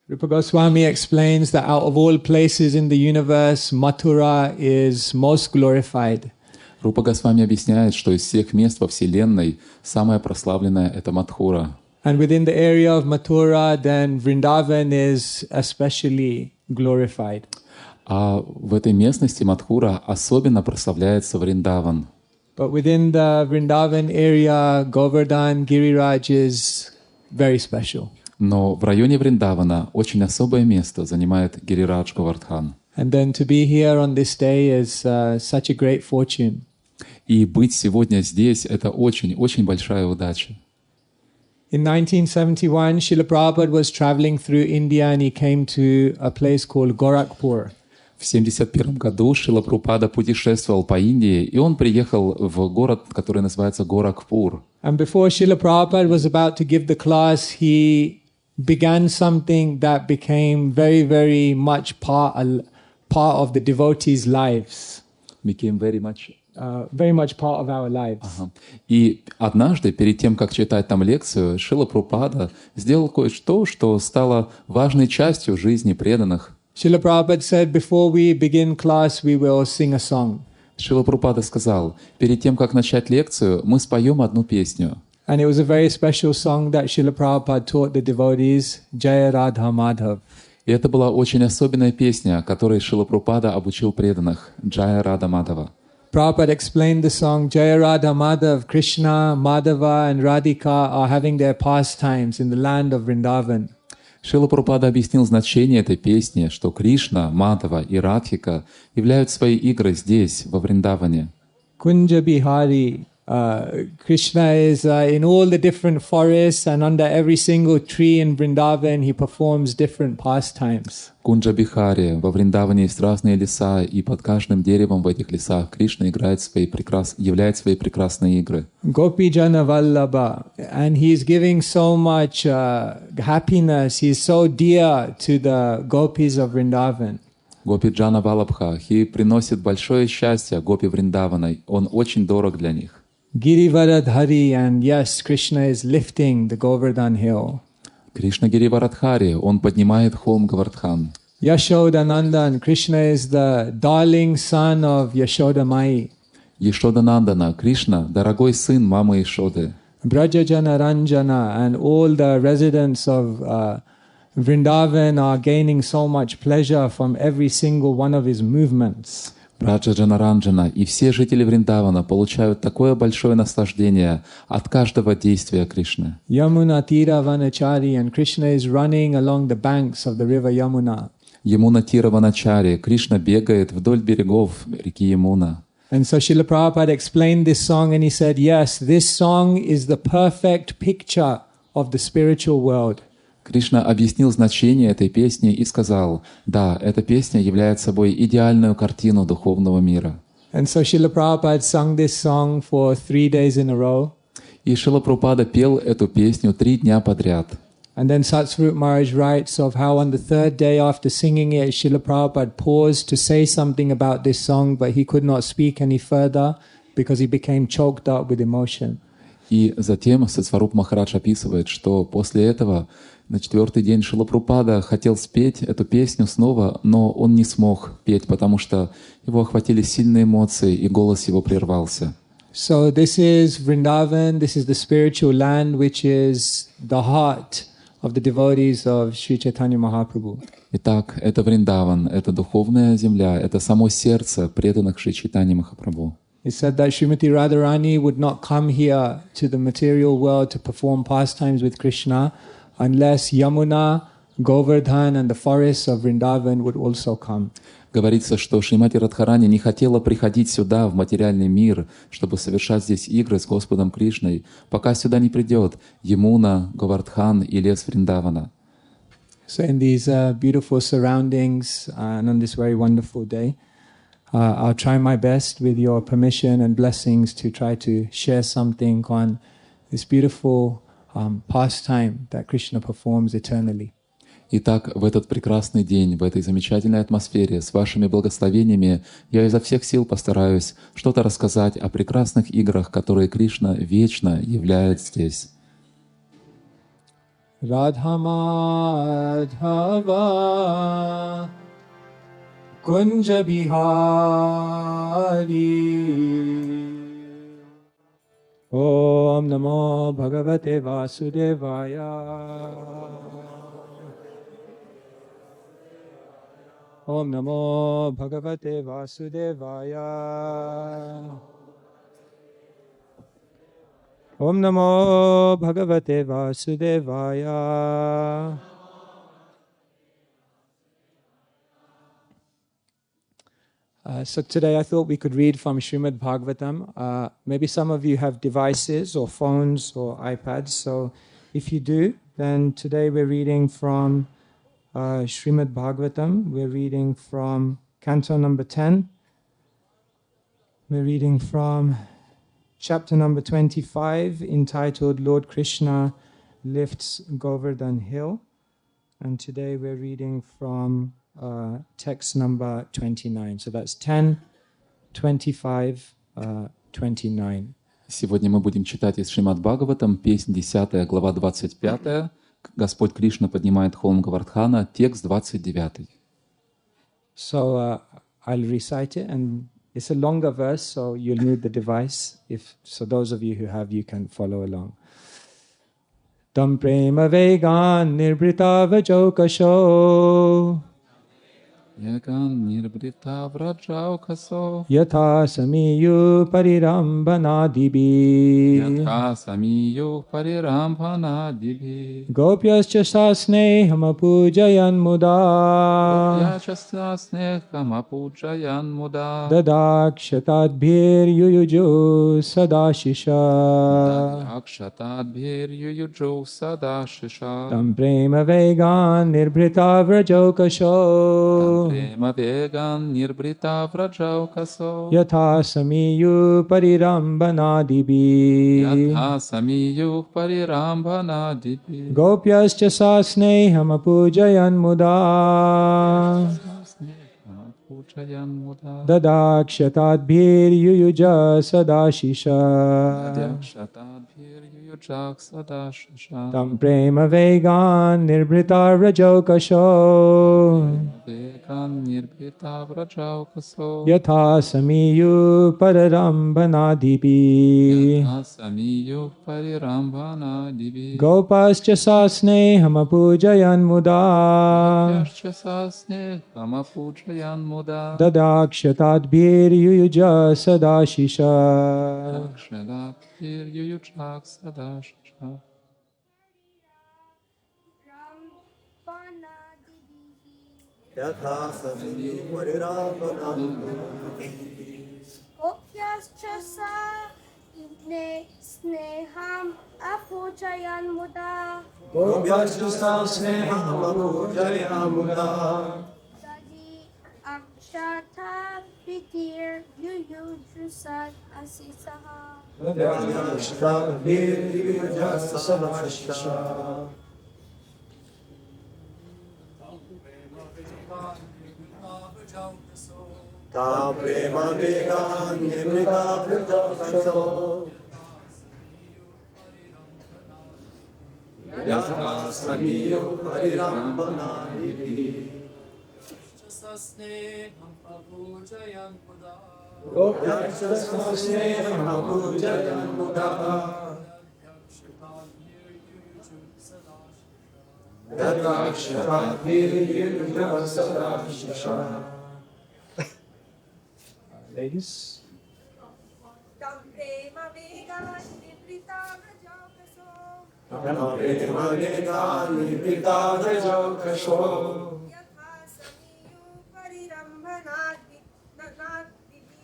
Rupa Goswami explains that out of all places in the universe, Mathura is most glorified. Рупа Госвами объясняет, что из всех мест во Вселенной самое прославленное — это Матхура. And within the area of Mathura, then Vrindavan is especially glorified. А в этой местности Матхура особенно прославляется Вриндаван. But within the Vrindavan area, Govardhan, Giriraj is very special. Но в районе Вриндавана очень особое место занимает Гирирадж Говардхан. And then to be here on this day is such a great fortune. И быть сегодня здесь — это очень-очень большая удача. In 1971, Srila Prabhupada was traveling through India and he came to a place called Gorakhpur. В 1971 году Шрила Прабхупада путешествовал по Индии, и он приехал в город, который называется Горакхпур. And before Srila Prabhupada was about to give the class, he began something that became very, very much part of the devotees' lives. Became very much Part of our lives. Ага. И однажды, перед тем, как читать там лекцию, Шрила Прабхупада сделал кое-что, что стало важной частью жизни преданных. Srila Prabhupada said, before we begin class, we will sing a song. Шрила Прабхупада сказал, перед тем, как начать лекцию, мы споем одну песню. And it was a very special song that Srila Prabhupada taught the devotees, Jaya Radha Madhav. И это была очень особенная песня, которой Шрила Прабхупада обучил преданных, Джая Рада Мадхава. Prabhupada explained the song, Jaya Radha Madhav, Krishna, Madhava and Radhika are having their pastimes in the land of Vrindavan. Шрила Прабхупада объяснил значение этой песни, что Кришна, Мадхава и Радхика являют свои игры здесь, во Вриндаване. Kunja Bihari, Krishna is in all the different forests and under every single tree in Vrindavan he performs different pastimes. Кунджа Бихари, во Вриндаване есть разные леса, и под каждым деревом в этих лесах Кришна являет свои прекрасные игры. Gopi Jana Vallabha, and he is giving so much happiness, he is so dear to the gopis of Vrindavan. Гопи Джана Валабха приносит большое счастье Гопи Вриндавана, он очень дорог для них. Girivaradhari, and yes, Krishna is lifting the Govardhan hill. Кришна Гириварадхари, он поднимает холм Говардхан. Yashodanandan, Krishna is the darling son of Yashoda Mai. Ешоданандана, Кришна, дорогой сын мамы Ишоды. Brajajana Ranjana, and all the residents of Vrindavan are gaining so much pleasure from every single one of his movements. Браджа Джанаранджана и все жители Вриндавана получают такое большое наслаждение от каждого действия Кришны. Yamuna Tira Vanachari, and Krishna is running along the banks of the river Yamuna. Ямуна Тира Ваначари, Кришна бегает вдоль берегов реки Ямуна. And so Srila Prabhupada explained this song and he said, yes, this song is the perfect picture of the spiritual world. Кришна объяснил значение этой песни и сказал, да, эта песня является собой идеальную картину духовного мира. And so Srila Prabhupada sung this song for 3 days in a row. И Шрила Прабхупада пел эту песню 3 дня подряд. And then Satsvarup Maharaj writes of how on the 3rd day after singing it, Srila Prabhupada paused to say something about this song, but he could not speak any further because he became choked up with emotion. И затем Сатсваруп Махарадж описывает, что после этого на 4-й день Шрила Прабхупада хотел спеть эту песню снова, но он не смог петь, потому что его охватили сильные эмоции, и голос его прервался. So this is Vrindavan, this is the spiritual land, which is the heart of the devotees of Shri Chайтаньи Махапрабху. Итак, это Вриндаван, это духовная земля, это само сердце преданных Шри Чайтаньи Махапрабху. It said that Srimati Radharani would not come here to the material world to perform pastimes with Krishna unless Yamuna, Govardhan and the forests of Vrindavan would also come. Говорится, что Шримати Радхарани не хотела приходить сюда, в материальный мир, чтобы совершать здесь игры с Господом Кришной, пока сюда не придет Ямуна, Говардхан и лес Вриндавана. So in these beautiful surroundings and on this very wonderful day, I'll try my best with your permission and blessings to try to share something on this beautiful pastime that Krishna performs eternally. Итак, в этот прекрасный день, в этой замечательной атмосфере, с вашими благословениями, я изо всех сил постараюсь что-то рассказать о прекрасных играх, которые Кришна вечно являет здесь. Radha Madhava Kunja Bihari. Om Namo Bhagavate Vasudevaya. Om Namo Bhagavate Vasudevaya. Om Namo Bhagavate Vasudevaya. So today I thought we could read from Shrimad Bhagavatam. Maybe some of you have devices or phones or iPads. So if you do, then today we're reading from Shrimad Bhagavatam. We're reading from Canto number 10. We're reading from chapter number 25, entitled Lord Krishna Lifts Govardhan Hill. And today we're reading from text number 29. So that's 10, 25, 29. Сегодня мы будем читать из Шримад Бхагаватам, песнь 10, глава 25. Господь Кришна поднимает холм Говардхана, текст 29. So I'll recite it, and it's a longer verse, so you'll need the device. So those of you who have, you can follow along. Tam prema vegan nirbrita vajokasho Яган нирбрита враджау касо Yatha samiyu parirambana dibi Ятха самию парирамбхана диби Gopyascha sasne hamapujayan muda Ячаса снехама пуджаян муда Dadakshtatbhir yuyuju sadashisha Акшатадбхир ююджу сада шиша Tam prema vegan nirbhrita vrajokasho Према веган нирбрита враджау касо Yatha samiyu parirambana dibi Ятха самию парирамбхана диби Gopyascha sasne hamapujayan muda Пуджаян муда Dadakshtatbhir yuyuja sadashisha Якшатадбхир ююджак сада шиша Tam prema vegan nirbhrita vrajokasho Веган нирбрита враджау касо Yatha samiyu parirambana dibi Ятха самию парирамбхана диби Gopascha sasne hamapujayan muda Яшчаса снехама пуджаян муда Dadakshtatbhir yuyuja sadashisha Якшатадбхир ююджак сада шиша Yatha samiyu parirambhana Gopyascha sneham apujayan muda Gopyascha sneham apujayan muda Dadi akshata vitir yuyujusad asisaha Dadakshtatbhir yuyuja sadashisha Tam prema vegan nirbrita vajokasho Yatha samiyu parirambhana dibi Gopyascha sneham apujayan muda Dadakshtatbhir yuyuja sadashisha. Ladies. Tam prema vegan nibrita vrajokasho Tam prema vegan nirbrita vajokasho Yatha samiyu parirambhana dibi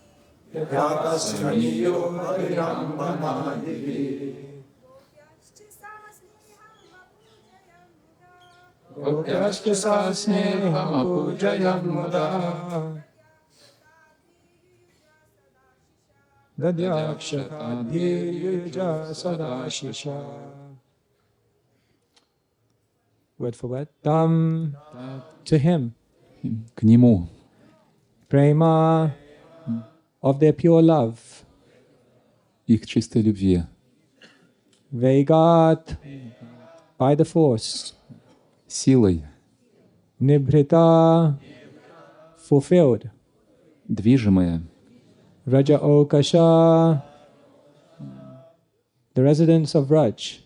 Yatha samiyu parirambhana dibi Gopyascha sneham apujayan muda Dadakshtatbhir yuyuja sadashisha. Word for word. Tam to him. К нему Prema of their pure love. их чистой любви Vegat by the force. Силой, Nibhrita, fulfilled. движимые, Raja Okasha, the residents of Raj.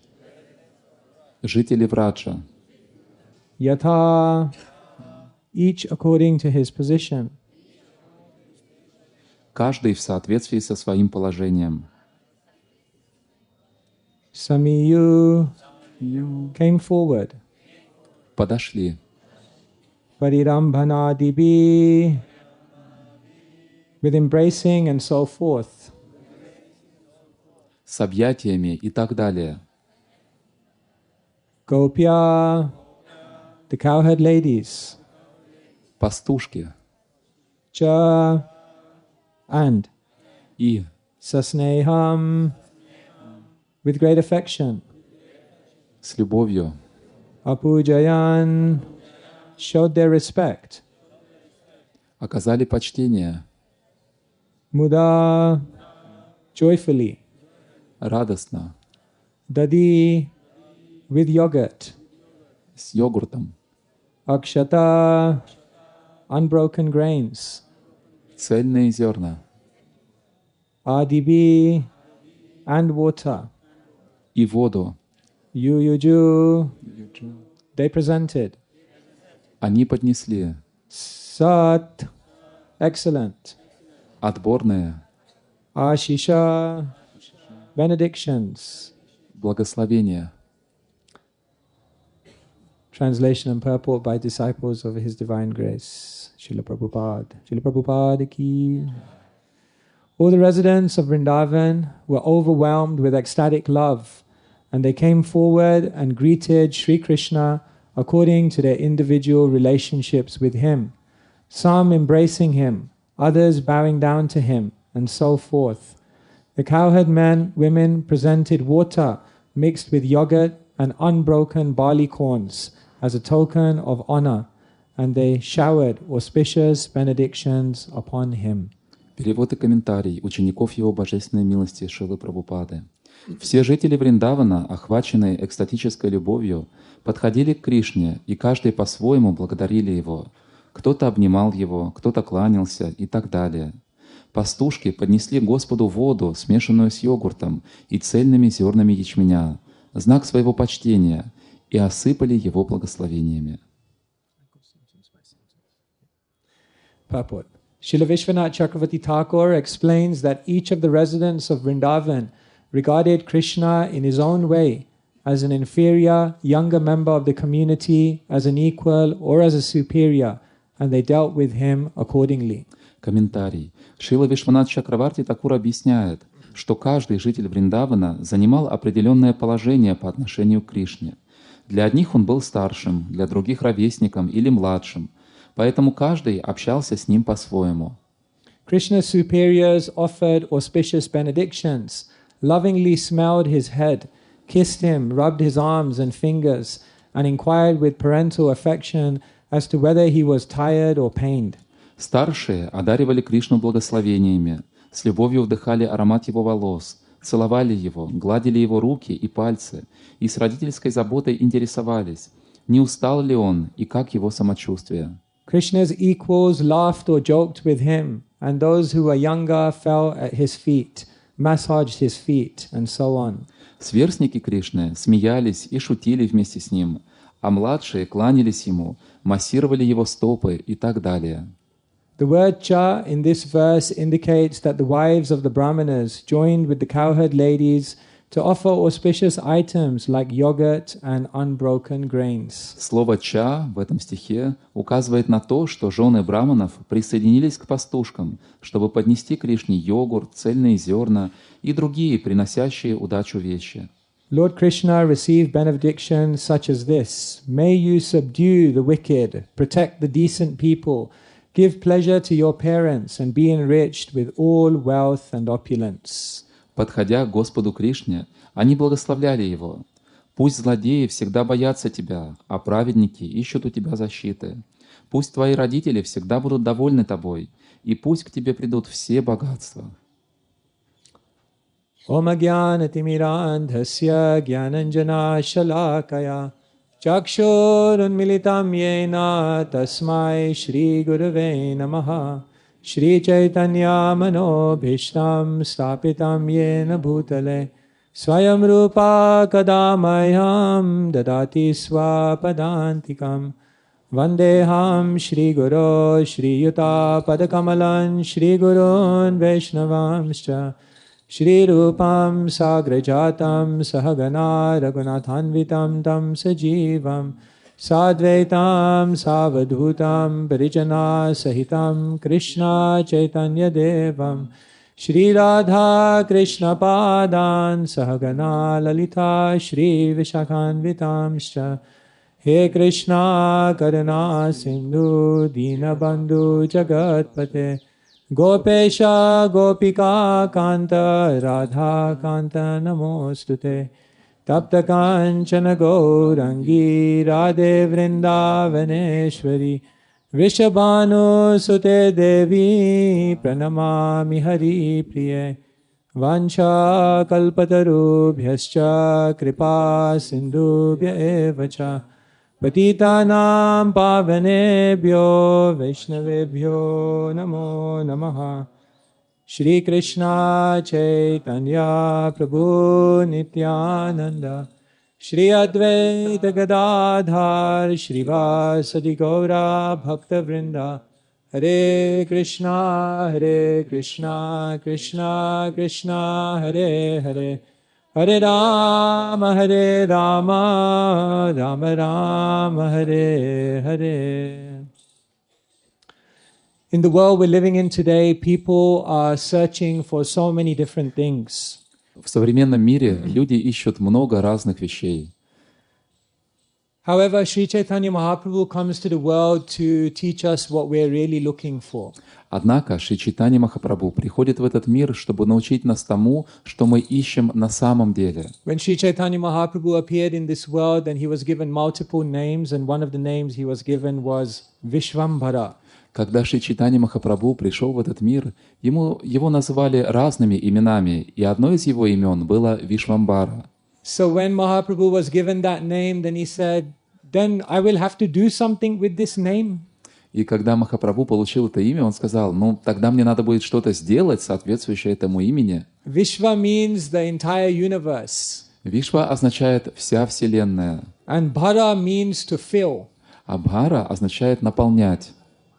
жители Враджа, Yatha, each according to his position. каждый в соответствии со своим положением. Samiyu came forward. Подошли. Parirambhanadibi, with embracing and so forth. С объятиями и так далее. Gopya, the cowherd ladies. Пастушки Cha, and и Sasneham, with great affection. с любовью Apujayan, showed their respect. оказали почтение, Muda, joyfully. радостно, Dadi, with yogurt. с йогуртом, Akshata, unbroken grains. цельные зерна Adibi, and water. и воду. Yuyuju, they presented. Они поднесли Sat, excellent. отборные Ashisha, benedictions. благословения. Translation and purport by disciples of His Divine Grace. Srila Prabhupada. Srila Prabhupada ki. All the residents of Vrindavan were overwhelmed with ecstatic love, and they came forward and greeted Sri Krishna according to their individual relationships with him, some embracing him, others bowing down to him, and so forth. The cowherd men, women presented water mixed with yogurt and unbroken barley corns as a token of honor, and they showered auspicious benedictions upon him. Перевод и комментарий учеников Его Божественной милости Шрилы Прабхупады. Все жители Вриндавана, охваченные экстатической любовью, подходили к Кришне, и каждый по-своему благодарили Его. Кто-то обнимал Его, кто-то кланялся и так далее. Пастушки поднесли Господу воду, смешанную с йогуртом и цельными зернами ячменя, знак своего почтения, и осыпали Его благословениями. Purport. Srila Vishwanath Chakravarti Thakur explains that each of the residents of Vrindavan regarded Krishna in his own way as an inferior, younger member of the community, as an equal or as a superior, and they dealt with him accordingly. Комментарий. Шрила Вишванат Чакраварти Такур объясняет, что каждый житель Вриндавана занимал определенное положение по отношению к Кришне. Для одних он был старшим, для других ровесником или младшим, поэтому каждый общался с ним по-своему. Krishna's superiors offered auspicious benedictions, lovingly smelled his head, kissed him, rubbed his arms and fingers, and inquired with parental affection as to whether he was tired or pained. Старшие одаривали Кришну благословениями, с любовью вдыхали аромат его волос, целовали его, гладили его руки и пальцы, и с родительской заботой интересовались, не устал ли он и как его самочувствие. Krishna's equals laughed or joked with him, and those who were younger fell at his feet, massaged his feet, and so on. Сверстники Кришны смеялись и шутили вместе с ним, а младшие кланялись ему, массировали его стопы и так далее. The word cha in this verse indicates that the wives of the Brahmanas joined with the cowherd ladies to offer auspicious items like yogurt and unbroken grains. Слово «ча» в этом стихе указывает на то, что жены браманов присоединились к пастушкам, чтобы поднести Кришне йогурт, цельные зерна и другие, приносящие удачу вещи. Lord Krishna received benedictions such as this: May you subdue the wicked, protect the decent people, give pleasure to your parents, and be enriched with all wealth and opulence. Подходя к Господу Кришне, они благословляли Его. «Пусть злодеи всегда боятся Тебя, а праведники ищут у Тебя защиты. Пусть Твои родители всегда будут довольны Тобой, и пусть к Тебе придут все богатства». Om Agyanatimirandhasya Gyananjana Shalakaya Chakshurunmilitam Yena Tasmai Shri Gurave Namaha Shri Chaitanya Manobhishtam Stapitam Yena Bhutale Swayam Rupa Kadamayam Dadati Swapadantikam Vandeham Shri Guru Shri Yuta Padakamalan Shri Gurun Vaishnavamscha Shri Rupam Sagrajatam Sahagana Raghunathanvitam Tam Sajivam Sadvaitam Savadhutam Parijana Sahitam Krishna Chaitanya Devam Shri Radha Krishna Padan Sahagana Lalita Shri Vishakhanvitamscha He Krishna Karuna Sindhu Dinabandhu Jagatpate Gopesha Gopika Kanta Radha Kanta Namostute Tapta Kanchana Gaurangi Radhe Vrindavaneshwari Vishabhanu Sute Devi Pranamami Hari Priye Vancha Kalpatarubhyascha Kripa Sindhubhya Evacha Patitanam Pavanebhyo Vaishnavebhyo Namo Namaha Shri Krishna Chaitanya Prabhu Nityananda Shri Advaita Gadadhar Shrivasadi Gaura Bhakta Vrinda Hare Krishna Krishna Krishna Hare Hare Hare Rama Rama Rama Hare Hare. In the world we're living in today, people are searching for so many different things. В современном мире люди ищут много разных вещей. However, Shri Chaitanya Mahaprabhu comes to the world to teach us what we're really looking for. Однако Шри Чайтаньи Махапрабху приходит в этот мир, чтобы научить нас тому, что мы ищем на самом деле. When Shri Chaitanya Mahaprabhu appeared in this world, then he was given multiple names, and one of the names he was given was Vishvambhara. Когда Шри Чайтаньи Махапрабху пришел в этот мир, его назвали разными именами, и одно из его имен было Вишвамбара. So when Mahaprabhu was given that name, then he said, then I will have to do something with this name. И когда Махапрабху получил это имя, он сказал, тогда мне надо будет что-то сделать, соответствующее этому имени. Vishva means the entire universe. Вишва означает «вся Вселенная». And Bhara means to fill. А Бхара означает «наполнять».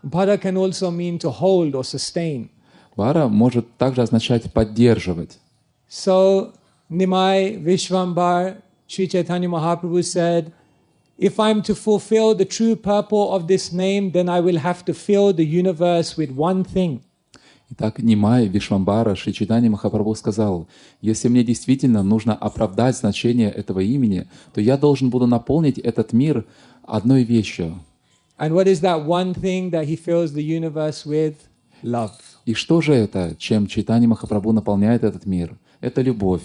Bhara can also mean to hold or sustain. Бхара может также означать «поддерживать». So, Nimai Vishvambar, Shri Chaitanya Mahaprabhu said, if I'm to fulfill the true purport of this name, then I will have to fill the universe with one thing. Итак, Нимай Вишвамбара Шри Чайтаньи Махапрабху сказал, если мне действительно нужно оправдать значение этого имени, то я должен буду наполнить этот мир одной вещью. And what is that one thing that he fills the universe with? Love. И что же это, чем Чайтанья Махапрабху наполняет этот мир? Это любовь.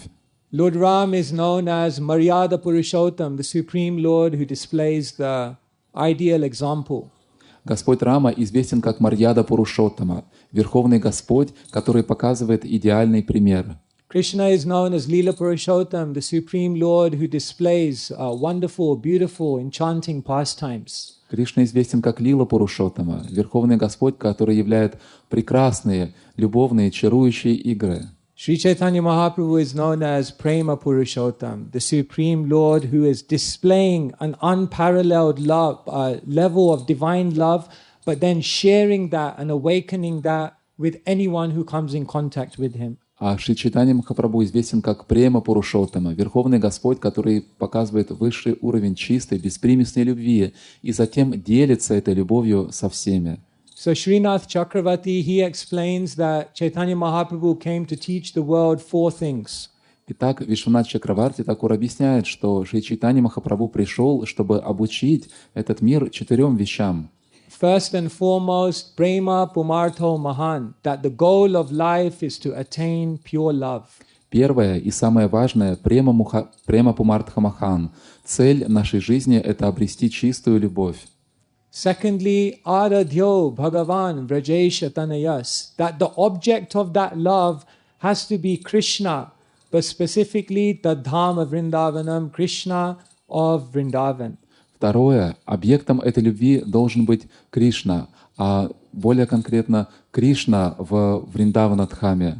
Lord Ram is known as Maryada Purushottam, the Supreme Lord who displays the ideal example. Господь Рама известен как Марьяда Пурушоттама, Верховный Господь, который показывает идеальный пример. Krishna is known as Lila Purushottam, the Supreme Lord who displays wonderful, beautiful, enchanting pastimes. Кришна известен как Лила Пурушоттама, Верховный Господь, который являет прекрасные, любовные, чарующие игры. Sri Chaitanya Mahaprabhu is known as Prema Purushottam, the Supreme Lord who is displaying an unparalleled love, level of divine love, but then sharing that and awakening that with anyone who comes in contact with him. А Шри Чайтанья Махапрабху известен как Према Пурушоттама, Верховный Господь, который показывает высший уровень чистой, беспримесной любви, и затем делится этой любовью со всеми. So Srinath Chakravarti, he explains that Chaitanya Mahaprabhu came to teach the world four things. Итак, Вишванат Чакраварти Такур объясняет, что Шри Чайтанья Махапрабху пришел, чтобы обучить этот мир 4 вещам. First and foremost, Prema Pumartho Mahan, that the goal of life is to attain pure love. Первое и самое важное – Према Пумартха Махан. Цель нашей жизни – это обрести чистую любовь. Secondly, Aradhyo Bhagavan Vrajesha Tanayas, that the object of that love has to be Krishna, but specifically the Dham of Vrindavanam, Krishna of Vrindavan. Второе, объектом этой любви должен быть Кришна, а более конкретно Кришна в Вриндавана-дхаме.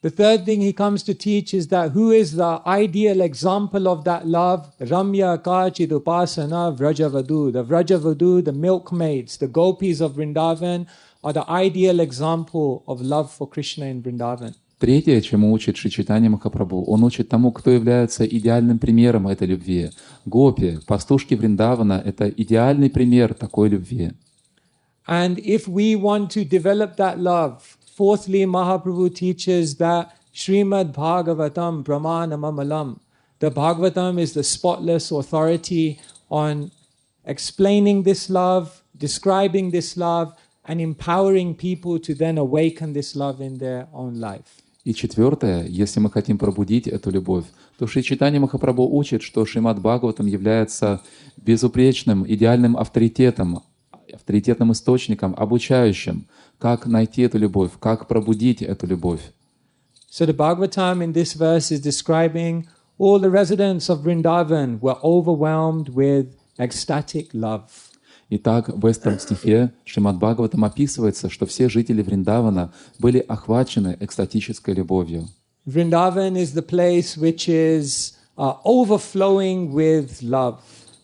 The third thing he comes to teach is that who is the ideal example of that love? Ramya Kachid Upasana Vrajavadu. The Vrajavadu, the milkmaids, the gopis of Vrindavan are the ideal example of love for Krishna in Vrindavan. Третье, чему учит Шри Чайтаньи Махапрабху, он учит тому, кто является идеальным примером этой любви. Гопи, пастушки Вриндавана — это идеальный пример такой любви. And if we want to develop that love, fourthly, Mahaprabhu teaches that Shrimad Bhagavatam Pramanamamalam. The Bhagavatam is the spotless authority on explaining this love, describing this love, and empowering people to then awaken this love in their own life. И четвертое, если мы хотим пробудить эту любовь, то Шри Чайтаньи Махапрабху учит, что Шримад Бхагаватам является безупречным, идеальным авторитетом источником, обучающим, как найти эту любовь, как пробудить эту любовь. So the Bhagavatam in this verse is describing all the residents of Vrindavan were overwhelmed with ecstatic love. Итак, в этом стихе Шримад Бхагаватам описывается, что все жители Вриндавана были охвачены экстатической любовью. Vrindavan is the place which is overflowing with love.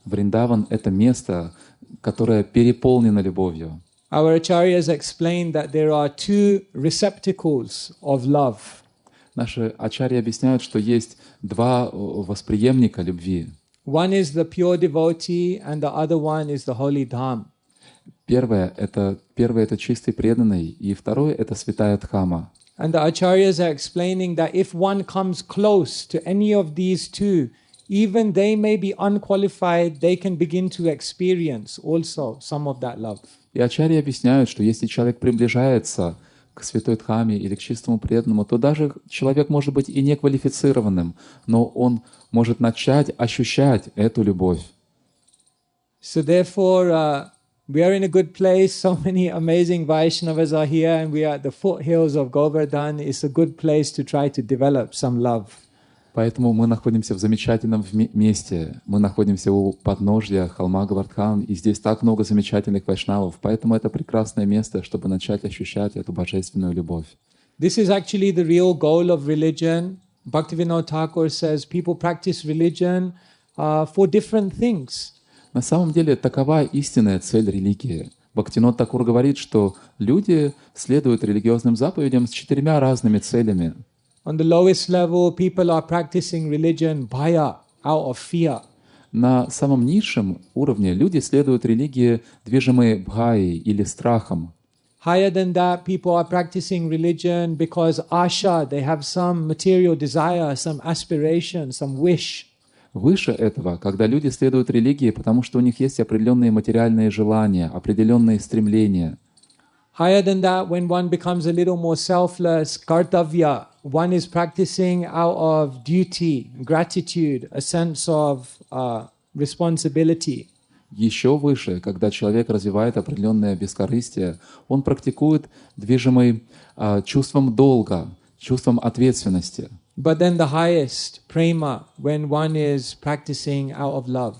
Вриндаван — это место, которое переполнено любовью. Our acharyas explained that there are two receptacles of love. Наши ачарьи объясняют, что есть два восприемника любви. One is the pure devotee, and the other one is the holy dham. Первое — это чистый преданный, и второе — это святая дхама. And the acharyas are explaining that if one comes close to any of these two, even they may be unqualified, they can begin to experience also some of that love. И ачарьи объясняют, что если человек приближается к святой дхаме или к чистому преданному, то даже человек может быть и неквалифицированным, но он может начать ощущать эту любовь. So therefore, we are in a good place. So many amazing Vaishnavas are here, and we are at the foothills of Govardhan. It's a good place to try to develop some love. Поэтому мы находимся в замечательном месте. Мы находимся у подножья холма Говардхан, и здесь так много замечательных вайшнавов. Поэтому это прекрасное место, чтобы начать ощущать эту божественную любовь. This is actually the real goal of religion. Bhaktivinoda Thakur says people practice religion for different things. На самом деле, такова истинная цель религии. Бхактивинод Тхакур говорит, что люди следуют религиозным заповедям с 4 разными целями. On the lowest level, people are practicing religion bhaya, out of fear. На самом низшем уровне люди следуют религии, движимые бхаей или страхом. Higher than that, people are practicing religion because asha, they have some material desire, some aspiration, some wish. Выше этого, когда люди следуют религии, потому что у них есть определенные материальные желания, определенные стремления. Higher than that, when one becomes a little more selfless, kartavya, one is practicing out of duty, gratitude, a sense of responsibility. Еще выше, когда человек развивает определенное бескорыстие, он практикует движимый чувством долга, чувством ответственности. But then the highest, prema, when one is practicing out of love.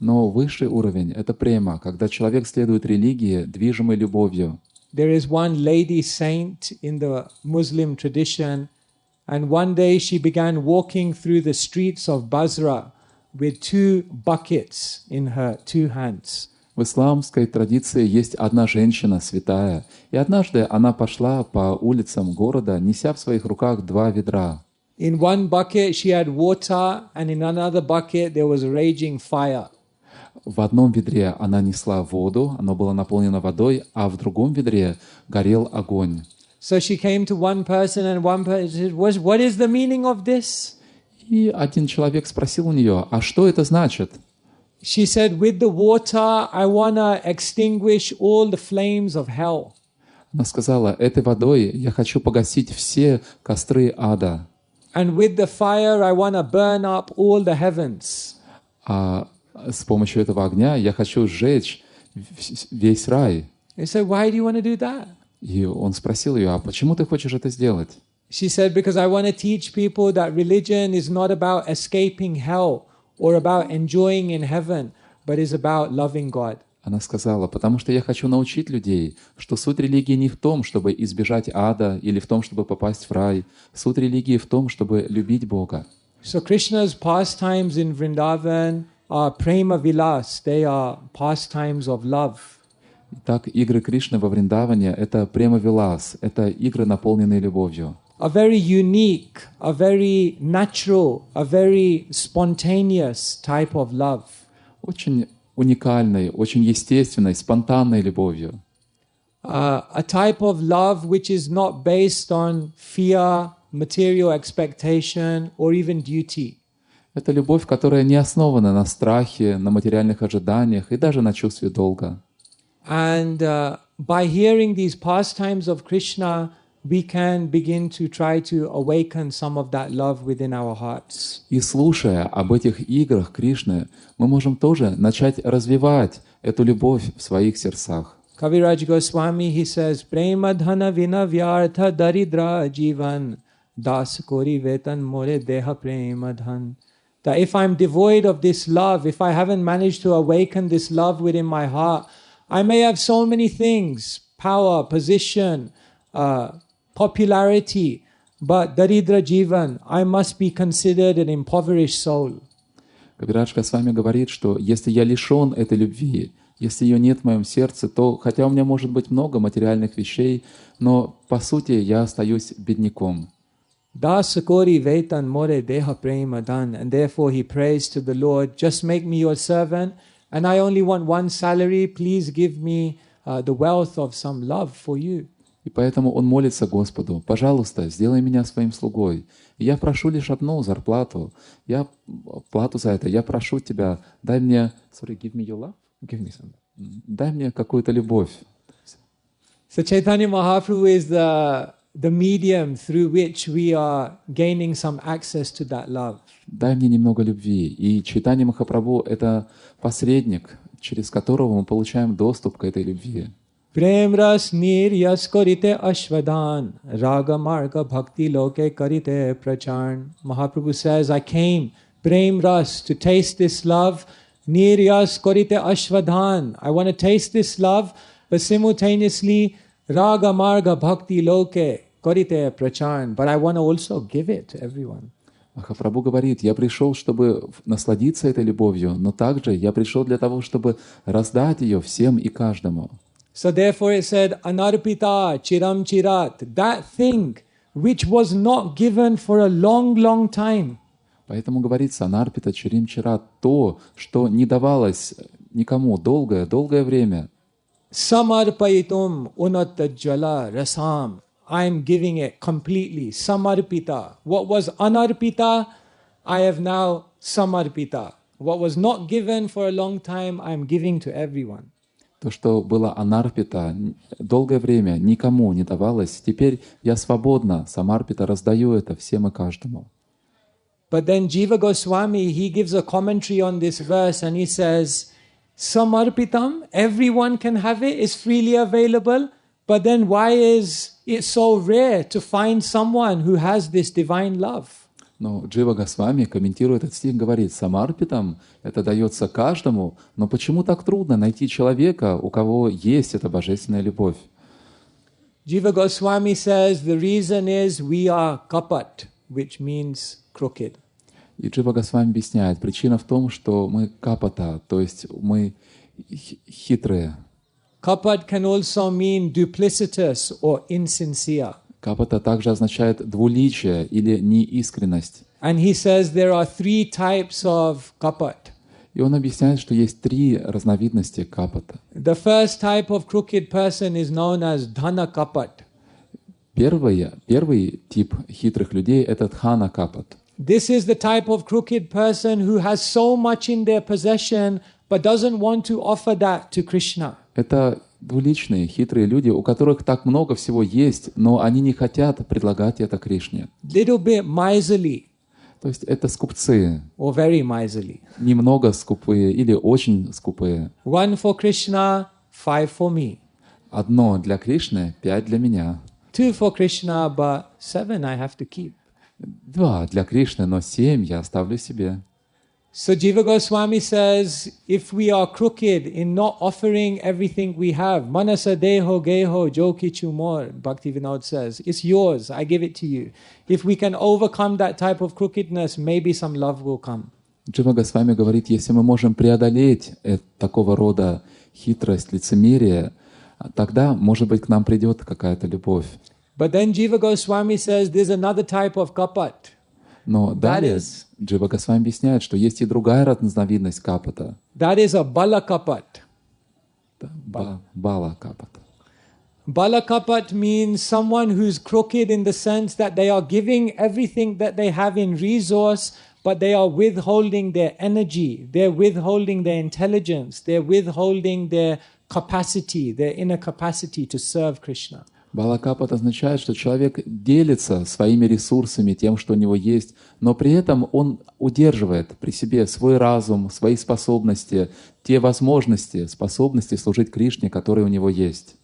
Но высший уровень — это према, когда человек следует религии, движимой любовью. There is one lady saint in the Muslim tradition, and one day she began walking through the streets of Basra with 2 buckets in her 2 hands. В исламской традиции есть одна женщина, святая, и однажды она пошла по улицам города, неся в своих руках 2 ведра. In one bucket she had water, and in another bucket there was a raging fire. В одном ведре она несла воду, оно было наполнено водой, а в другом ведре горел огонь. So she came to one person, and one person said, "What is the meaning of this?" И один человек спросил у нее, а что это значит? She said, "With the water, I want to extinguish all the flames of hell." Она сказала, этой водой я хочу погасить все костры ада. And with the fire, I want to burn up all the heavens. А с помощью этого огня я хочу сжечь весь рай. He said, "Why do you want to do that?" И он спросил ее, а почему ты хочешь это сделать? She said, because I want to teach people that religion is not about escaping hell or about enjoying in heaven, but is about loving God. Она сказала, потому что я хочу научить людей, что суть религии не в том, чтобы избежать ада или в том, чтобы попасть в рай. Суть религии в том, чтобы любить Бога. So Krishna's pastimes in Vrindavan are prema vilas. They are pastimes of love. Итак, игры Кришны во Вриндаване — это према-вилас, это игры, наполненные любовью. A very unique, a very natural, a very spontaneous type of love. Очень уникальной, очень естественной, спонтанной любовью. A type of love which is not based on fear, material expectation, or even duty. Это любовь, которая не основана на страхе, на материальных ожиданиях и даже на чувстве долга. And by hearing these pastimes of Krishna, we can begin to try to awaken some of that love within our hearts. И слушая об этих играх Кришны, мы можем тоже начать развивать эту любовь в своих сердцах. Kaviraj Goswami, he says, Prema dhana vina vyartha daridra jivan das kori vetan more deha prema dhan. That if I'm devoid of this love, if I haven't managed to awaken this love within my heart, I may have so many things, power, position, popularity, but daridra jivan, I must be considered an impoverished soul. Кавирадж Госвами говорит, что если я лишен этой любви, если ее нет в моем сердце, то, хотя у меня может быть много материальных вещей, но, по сути, я остаюсь бедняком. Dasakori vetan more deha prema dhan. And therefore he prays to the Lord, just make me your servant, and I only want one salary, please give me the wealth of some love for you. И поэтому он молится Господу: «Пожалуйста, сделай меня своим слугой. И я прошу лишь одну зарплату. Я плату за это. Я прошу тебя, дай мне, give me your love? Give me some. Дай мне какую-то любовь». So Chaitanya Mahaprabhu is the medium through which we are gaining some access to that love. Дай мне немного любви. И Чайтанья Махапрабху — это посредник, через которого мы получаем доступ к этой любви. Prem ras niryas karite ashvadan, raga marga bhakti loke karite prachan. Mahaprabhu says, I came, prem ras, to taste this love. Niryas karite ashvadan. I want to taste this love, but simultaneously, raga marga bhakti loke karite prachan. But I want to also give it to everyone. Махапрабху говорит: «Я пришел, чтобы насладиться этой любовью, но также я пришел для того, чтобы раздать ее всем и каждому». So therefore it said, Anarpita chiram chirat, that thing which was not given for a long, long time. Поэтому говорится: «Анарпита чирим чират», то, что не давалось никому долгое время. Samarpayitum unatajjala rasam. I'm giving it completely. Samarpita. What was anarpita, I have now samarpita. What was not given for a long time, I'm giving to everyone. То, что было анарпита, долгое время никому не давалось, теперь я свободно, самарпита, раздаю это всем и каждому. But then Jiva Goswami, he gives a commentary on this verse and he says, Samarpitam, everyone can have it, it's freely available, but then why is it so rare to find someone who has this divine love? Но Джива Госвами, комментируя этот стих, говорит: «Самарпитам это дается каждому, но почему так трудно найти человека, у кого есть эта божественная любовь?» Jiva Goswami says the reason is we are kapat, which means crooked. И Джива Госвами объясняет: причина в том, что мы капата, то есть мы хитрые. Kapat can also mean duplicitous or insincere. Капата также означает двуличие или неискренность. And he says there are 3 types of kapat. И он объясняет, что есть 3 разновидности капата. The first type of crooked person is known as dhana kapat. Первый тип хитрых людей — это дхана капат. This is the type of crooked person who has so much in their possession but doesn't want to offer that to Krishna. Это двуличные, хитрые люди, у которых так много всего есть, но они не хотят предлагать это Кришне. Little bit miserly. То есть это скупцы. Or very miserly. Немного скупые или очень скупые. 1 for Krishna, 5 for me. 1 для Кришны, 5 для меня. 2 for Krishna, but 7 I have to keep. 2 для Кришны, но 7 я оставлю себе. So Jiva Goswami says, if we are crooked in not offering everything we have, manasa deho geho jo kichu more, Bhaktivinoda says, it's yours, I give it to you. If we can overcome that type of crookedness, maybe some love will come. Джива Госвами говорит, если мы можем преодолеть такого рода хитрость, лицемерие, тогда, может быть, к нам придет какая-то любовь. But then Jiva Goswami says, there's another type of kapat. Но далее Джива Госвами объясняет, что есть и другая разновидность капата. That is a bala kapat. Бала капата. Bala kapat means someone who's crooked in the sense that they are giving everything that they have in resource, but they are withholding their energy, they're withholding their intelligence, they're withholding their capacity, their inner capacity to serve Krishna. Балакапат означает, что человек делится своими ресурсами, тем, что у него есть, но при этом он удерживает при себе свой разум, свои способности, те возможности, способности служить Кришне, которые у него есть.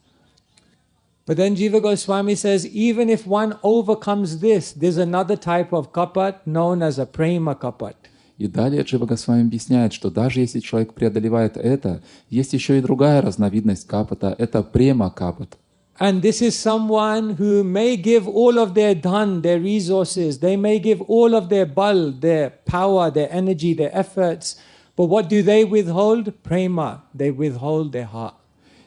But then Jiva Goswami says, even if one overcomes this, there's another type of kapat known as a prema kapat. И далее Джива Госвами объясняет, что даже если человек преодолевает это, есть еще и другая разновидность капата, это према капат. And this is someone who may give all of their dhan, their resources, they may give all of their bal, their power, their energy, their efforts, but what do they withhold? Prema, they withhold their heart.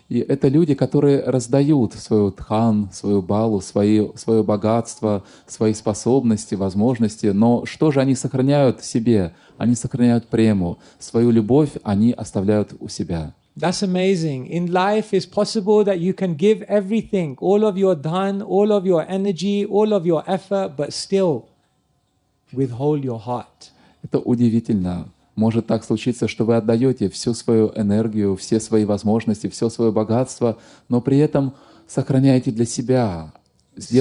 И это люди, которые раздают свою дхан, свою балу, свое богатство, свои способности, возможности, но что же они сохраняют в себе? Они сохраняют прему, свою любовь они оставляют у себя. That's amazing. In life, it's possible that you can give everything, all of your dhan, all of your energy, all of your effort, but still withhold your heart. Это удивительно. Может так случиться, что вы отдаете всю свою энергию, все свои возможности, все свое богатство, но при этом сохраняете для себя,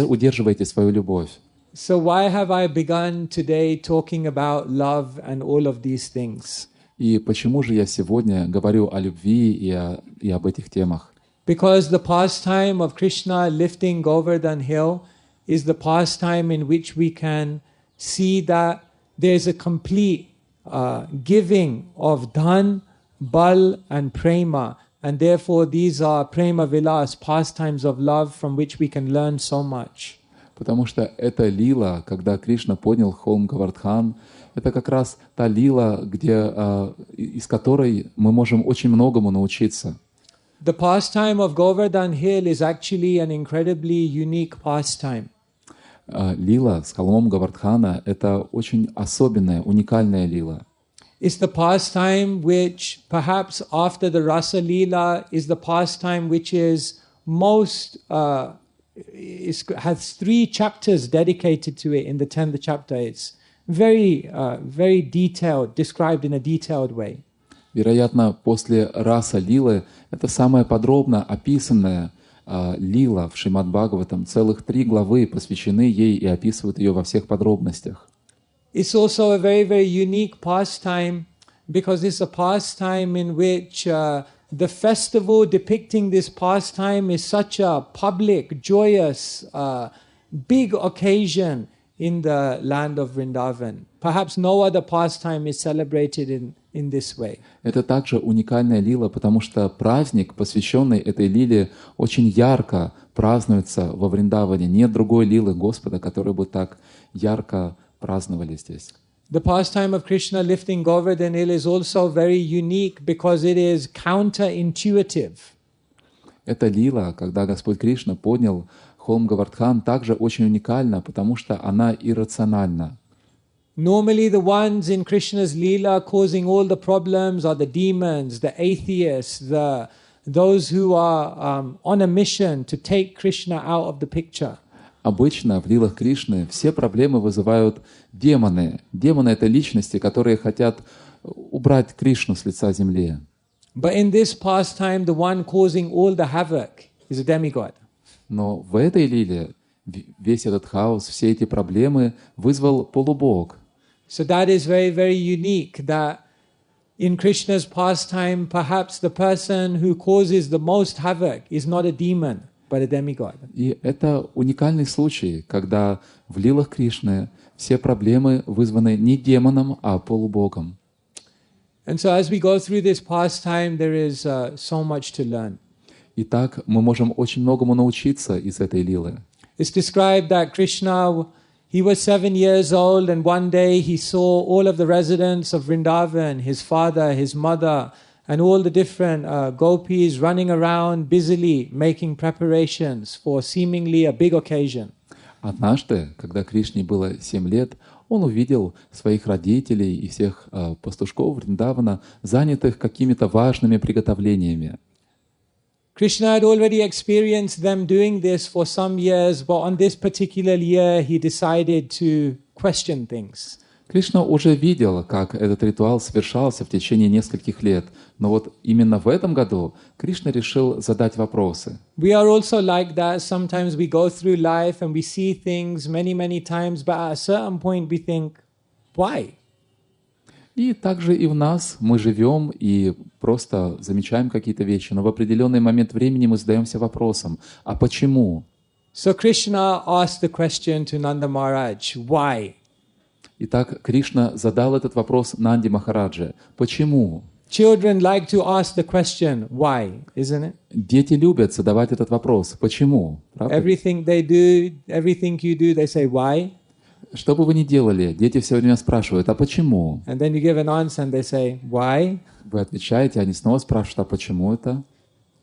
удерживаете свою любовь. So why have I begun today talking about love and all of these things? И почему же я сегодня говорю о любви и об этих темах? Because the pastime of Krishna lifting Govardhan hill is the pastime in which we can see that there's a complete giving of dhan, bal and prema, and therefore these are prema vilas, pastimes of love from which we can learn so much. Потому что это лила, когда Кришна поднял холм Говардхан, это как раз та лила, из которой мы можем очень многому научиться. The pastime of Govardhan hill is actually an incredibly unique pastime. Лила с холмом Говардхана — это очень особенная, уникальная лила. It's the pastime which, perhaps after the Rasa Lila, is the pastime which is most, has 3 chapters dedicated to it in the 10th chapter. It's very detailed, described in a detailed way. Вероятно, после раса лилы это самая подробно описанная лила в Шримад Бхагаватам. Целых 3 главы посвящены ей и описывают ее во всех подробностях. It's also a very unique pastime because it's a pastime in which the festival depicting this pastime is such a public, joyous, big occasion in the land of Vrindavan. Perhaps no other pastime is celebrated in this way. Это также уникальная лила, потому что праздник, посвященный этой лиле, очень ярко празднуется во Вриндаване. Нет другой лилы Господа, которую бы так ярко праздновали здесь. The pastime of Krishna lifting Govardhan hill is also very unique because it is counterintuitive. Эта лила, когда Господь Кришна поднял холм Говардхан, также очень уникальна, потому что она иррациональна. Normally the ones in Krishna's lila causing all the problems are the demons, the atheists, those who are on a mission to take Krishna out of the picture. Обычно в лилах Кришны все проблемы вызывают демоны. Демоны — это личности, которые хотят убрать Кришну с лица земли. But in this pastime, the one causing all the havoc is a demigod. Но в этой лиле весь этот хаос, все эти проблемы вызвал полубог. So that is very unique, that in Krishna's pastime, perhaps the person who causes the most havoc is not a demon. but a demigod. И это уникальный случай, когда в лилах Кришны все проблемы вызваны не демоном, а полубогом. And so as we go through this pastime, there is so much to learn. Итак, мы можем очень многому научиться из этой лилы. It's described that Krishna, he was 7 years old, and one day he saw all of the residents of Vrindavan, his father, his mother, and all the different gopis running around busily making preparations for seemingly a big occasion. Однажды, когда Кришне было 7 лет, он увидел своих родителей и всех пастушков Вриндавана, занятых какими-то важными приготовлениями. Krishna had already experienced them doing this for some years, but on this particular year he decided to question things. Кришна уже видел, как этот ритуал совершался в течение нескольких лет, но вот именно в этом году Кришна решил задать вопросы. We are also like that. Sometimes we go through life and we see things many times, but at a certain point we think, why? И также и в нас мы живем и просто замечаем какие-то вещи, но в определенный момент времени мы задаемся вопросом, а почему? So Krishna asked the question to Nanda Maharaj, why? Итак, Кришна задал этот вопрос Нанди Махараджи. Почему? Children like to ask the question, why, isn't it? Дети любят задавать этот вопрос. Почему? Правда? Everything they do, everything you do, they say, why? Что бы вы ни делали, дети все время спрашивают, а почему? And then you give an answer and they say, why? Вы отвечаете, они снова спрашивают, а почему это?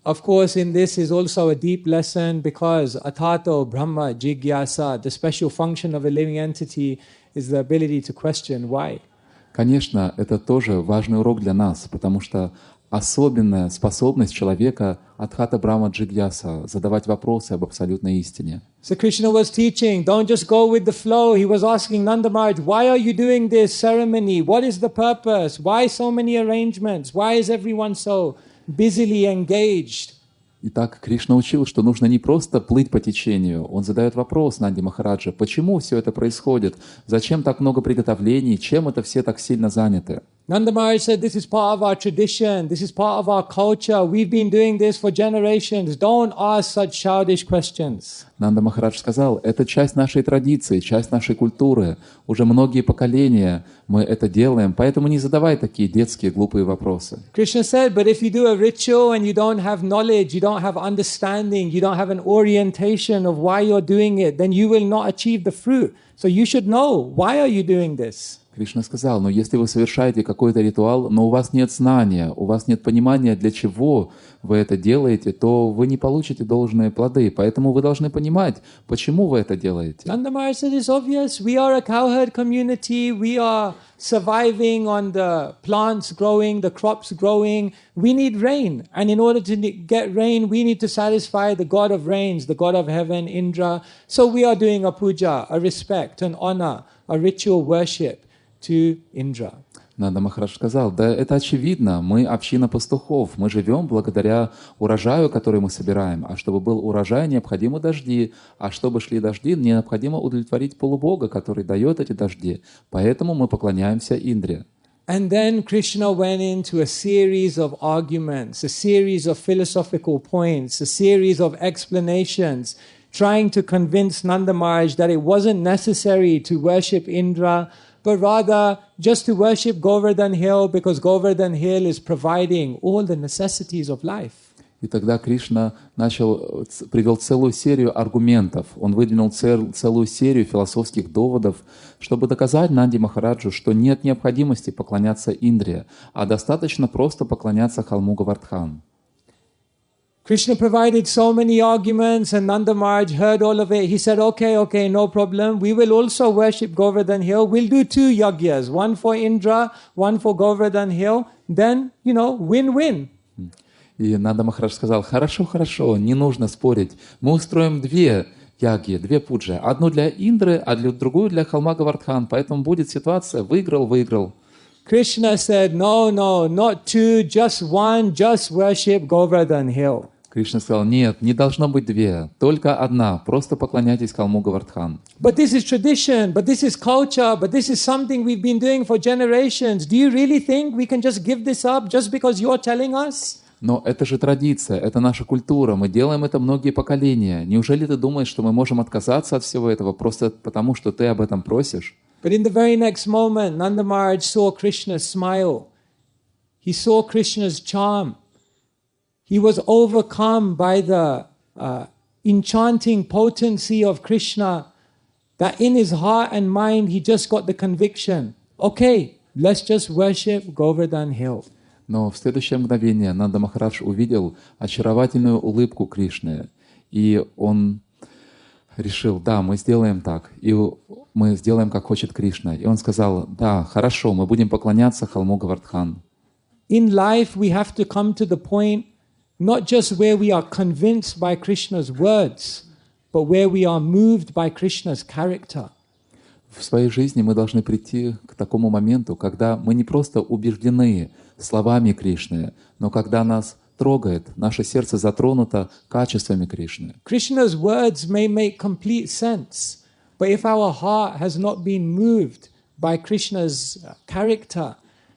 Of course, in this is also a deep lesson because atato brahma jigyasa, the special function of a living entity is the ability to question why. Конечно, это тоже важный урок для нас, потому что особенная способность человека адхата брахма джигьяса задавать вопросы об абсолютной истине. So Krishna was teaching, don't just go with the flow. He was asking Nanda Maharaj, why are you doing this ceremony? What is the purpose? Why so many arrangements? Why is everyone so busily engaged? Итак, Кришна учил, что нужно не просто плыть по течению. Он задает вопрос Нанди Махараджа, почему все это происходит? Зачем так много приготовлений? Чем это все так сильно заняты? Nanda Maharaj said, this is part of our tradition. This is part of our culture. We've been doing this for generations. Don't ask such childish questions. Нанда Махарадж сказал, это часть нашей традиции, часть нашей культуры. Уже многие поколения мы это делаем, поэтому не задавай такие детские глупые вопросы. Krishna said, but if you do a ritual and you don't have knowledge, you don't have understanding, you don't have an orientation of why you're doing it, then you will not achieve the fruit. So you should know, why are you doing this? Кришна сказал, но если вы совершаете какой-то ритуал, но у вас нет знания, у вас нет понимания, для чего вы это делаете, то вы не получите должные плоды. Поэтому вы должны понимать, почему вы это делаете. Nanda Maharaj said, it's obvious. We are a cowherd community. We are surviving on the plants growing, the crops growing. We need rain. And in order to get rain, we need to satisfy the God of rains, the God of heaven, Indra. So we are doing a puja, a respect, an honor, a ritual worship to Indra. Нанда Махарадж сказал, да это очевидно, мы община пастухов, мы живем благодаря урожаю, который мы собираем, а чтобы был урожай, необходимы дожди, а чтобы шли дожди, необходимо удовлетворить полубога, который дает эти дожди, поэтому мы поклоняемся Индре. And then Krishna went into a series of arguments, a series of philosophical points, a series of explanations, trying to convince Nanda Maharaj that it wasn't necessary to worship Indra, but rather just to worship Govardhan Hill because Govardhan Hill is providing all the necessities of life. И тогда Кришна привел целую серию аргументов, он выдвинул целую серию философских доводов, чтобы доказать Нанди Махараджу, что нет необходимости поклоняться Индре, а достаточно просто поклоняться холму Говардхан. Krishna provided so many arguments and Nanda Maharaj heard all of it. He said, okay, no problem. We will also worship Govardhan Hill. We'll do 2 yagyas, one for Indra, one for Govardhan Hill. Then, win-win. И Нанда Махарадж сказал, хорошо, не нужно спорить. Мы устроим 2 яги, 2 пуджи. Одну для Индры, а другую для холма Говардхан. Поэтому будет ситуация выиграл. Krishna said, no, not 2, just 1, just worship Govardhan Hill. Кришна сказал, нет, не должно быть 2, только одна, просто поклоняйтесь холму Говардхан. But this is tradition, but this is culture, but this is something we've been doing for generations. Do you really think we can just give this up just because you're telling us? Но это же традиция, это наша культура, мы делаем это многие поколения. Неужели ты думаешь, что мы можем отказаться от всего этого просто потому, что ты об этом просишь? But in the very next moment, Nanda Maharaj saw Krishna smile. He saw Krishna's charm. He was overcome by the enchanting potency of Krishna, that in his heart and mind he just got the conviction, okay, let's just worship Govardhan Hill. Но в следующее мгновение Нанда Махарадж увидел очаровательную улыбку Кришны, и он решил, да, мы сделаем так, и мы сделаем, как хочет Кришна. И он сказал, да, хорошо, мы будем поклоняться холму Говардхан. In life we have to come to the point not just where we are convinced by Krishna's words, but where we are moved by Krishna's character. В своей жизни мы должны прийти к такому моменту, когда мы не просто убеждены словами Кришны, но когда нас трогает, наше сердце затронуто качествами Кришны. Krishna's words may make complete sense, but if our heart has not been moved by Krishna's character,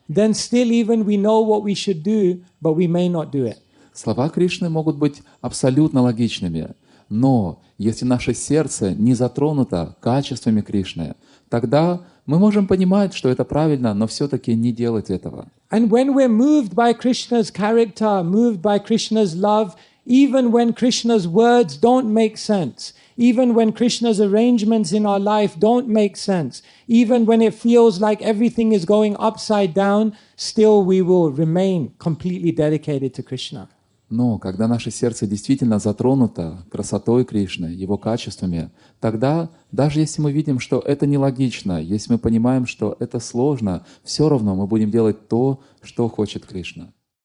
then still even we know what we should do, but we may not do it. Слова Кришны могут быть абсолютно логичными, но если наше сердце не затронуто качествами Кришны, тогда мы можем понимать, что это правильно, но все-таки не делать этого. And when we're moved by Krishna's character, moved by Krishna's love, even when Krishna's words don't make sense, even when Krishna's arrangements in our life don't make sense, even when it feels like everything is going upside down, still we will remain completely dedicated to Krishna. Но когда наше сердце действительно затронуто красотой Кришны, Его качествами, тогда, даже если мы видим, что это нелогично, если мы понимаем, что это сложно, все равно мы будем делать то, что хочет Кришна.